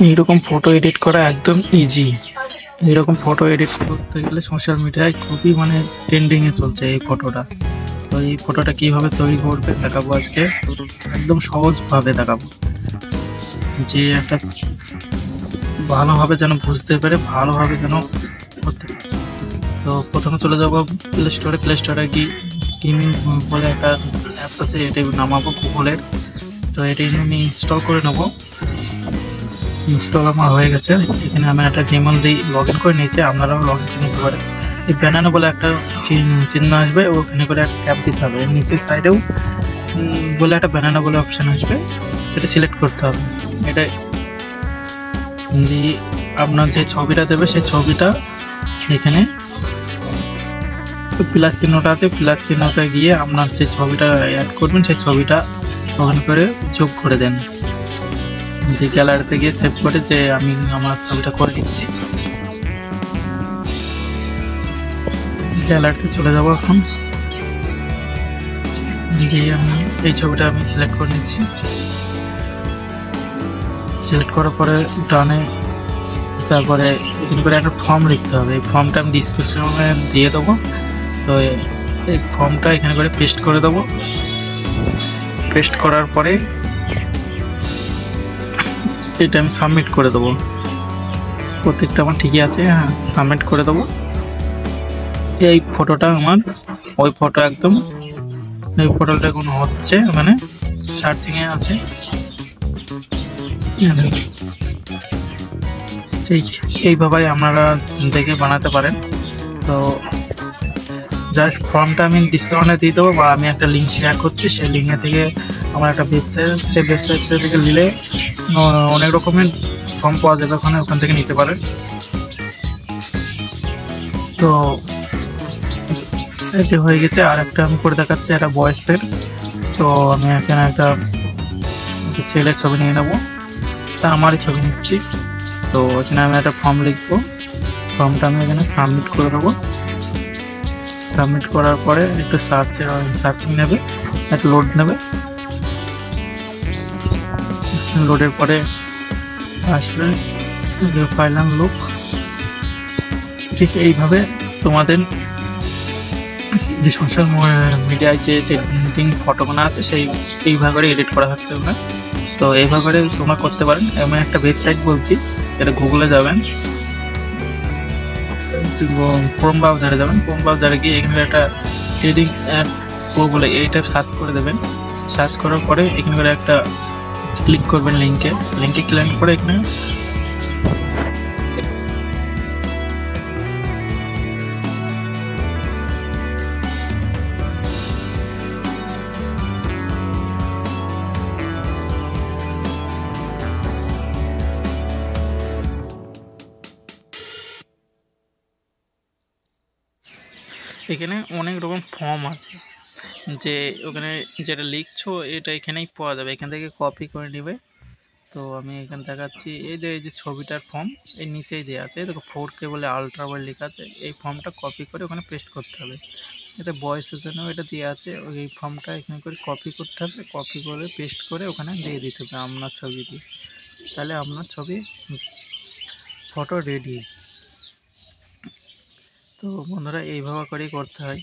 এইরকম photo edit করা একদম ইজি। এইরকম ফটো এডিট করতে গেলে সোশ্যাল মিডিয়ায় খুবই ট্রেন্ডিং এ চলছে এই ফটোটা। তো এই ফটোটা কিভাবে তৈরি করবে দেখাবো আজকে, একদম সহজ ভাবে দেখাবো, যে একটা ভালোভাবে যেন বুঝতে পারে, ভালোভাবে যেন করতে পারে। তো প্রথমে চলে যাবো প্লে স্টোরে গিয়ে গেমিং বলে একটা অ্যাপস আছে, এটাই নামাবো গুগলের। তো এটাই আমি ইনস্টল করে নেবো। ইনস্টল আমার হয়ে গেছে। এখানে আমি একটা জিমেল দিয়ে লগ ইন করে নিয়েছি, আপনারাও লগ ইন করে নিতে পারেন। এই ব্যানানা বলে একটা চিহ্ন আসবে, ওখানে করে একটা ট্যাপ দিতে হবে। নিচের সাইডেও বলে একটা ব্যানানা বলে অপশান আসবে, সেটা সিলেক্ট করতে হবে। এটা দিয়ে আপনার যে ছবিটা দেবে সেই ছবিটা এখানে প্লাস চিহ্নটা আছে, প্লাস চিহ্নটা গিয়ে আপনার যে ছবিটা অ্যাড করবেন সেই ছবিটা ওখানে করে যোগ করে দেন। যে গ্যালারিতে গিয়ে সেভ করে যে আমি আমার ছবিটা করে নিচ্ছি। গ্যালারিতে চলে যাব এখন, গিয়ে আমি এই ছবিটা আমি সিলেক্ট করে নিচ্ছি। সিলেক্ট করার পরে ডানে, তারপরে এখানে করে একটা ফর্ম লিখতে হবে। এই ফর্মটা আমি ডিসক্রিপশনে দিয়ে দেবো। তো এই ফর্মটা এখানে করে পেস্ট করে দেবো। পেস্ট করার পরে এটা আমি সাবমিট করে দেবো। প্রত্যেকটা আমার ঠিকই আছে, হ্যাঁ সাবমিট করে দেবো। এই ফটোটা আমার ওই ফটো একদম, এই ফটোটা এখন হচ্ছে সার্চিংয়ে আছে। ঠিক এইভাবে আপনারা দেখে বানাতে পারেন। তো জাস্ট ফর্মটা আমি ডিসকাউন্টে দিয়ে দেবো, বা আমি একটা লিঙ্ক শেয়ার করছি, সেই লিঙ্কে থেকে আমার একটা ওয়েবসাইট, সেই ওয়েবসাইট থেকে নিলে অনেক রকমের ফর্ম পাওয়া যাবে ওখান থেকে নিতে পারেন। তো এটি হয়ে গেছে। আর একটা আমি করে দেখাচ্ছি, একটা বয়েসের। তো আমি এখানে একটা ছেলের ছবি নিয়ে নেবো, তা আমারই ছবি নিচ্ছি। তো এখানে আমি একটা ফর্ম লিখবো, ফর্মটা আমি এখানে সাবমিট করে দেবো। সাবমিট করার পরে একটু সার্চিং নেবে, একটু লোড নেবে। লোডের পরে আসলে পাইলাম লুক। ঠিক এইভাবে তোমাদের যে সোশ্যাল মিডিয়ায় যে ট্রেন্ডিং ফটোগুলো আছে সেই এইভাবে এডিট করা হচ্ছে ওখানে। তো এইভাবে তোমরা করতে পারেন। আমি একটা ওয়েবসাইট বলছি, সেটা গুগলে যাবেন, ক্রোম ব্রাউজারে যাবেন। ক্রোম ব্রাউজারে গিয়ে এখানে একটা ট্রেডিং অ্যাড বলে এইটা সার্চ করে দেবেন। সার্চ করার পরে এখানে করে একটা ক্লিক করবেন লিঙ্কে ক্লিক করে এখানে অনেক রকম ফর্ম আছে, যে ওখানে যেটা লিখছো এটা এখানেই পাওয়া যাবে, এখান থেকে কপি করে নেবে। তো আমি এখানে দেখাচ্ছি, এই যে ছবিটার ফর্ম এর নিচেই দেওয়া আছে, দেখো 4K বলে আলট্রা বলে লেখা আছে। এই ফর্মটা কপি করে ওখানে পেস্ট করতে হবে। এটা বয়সের জন্য এটা দেওয়া আছে, এই ফর্মটা এখানে করে কপি করতে হবে। কপি করে পেস্ট করে ওখানে দিয়ে দিতে হবে আপনার ছবি দিয়ে, তাহলে আপনার ছবি ফটো রেডি। তো বন্ধুরা এইভাবে করেই করতে হয়।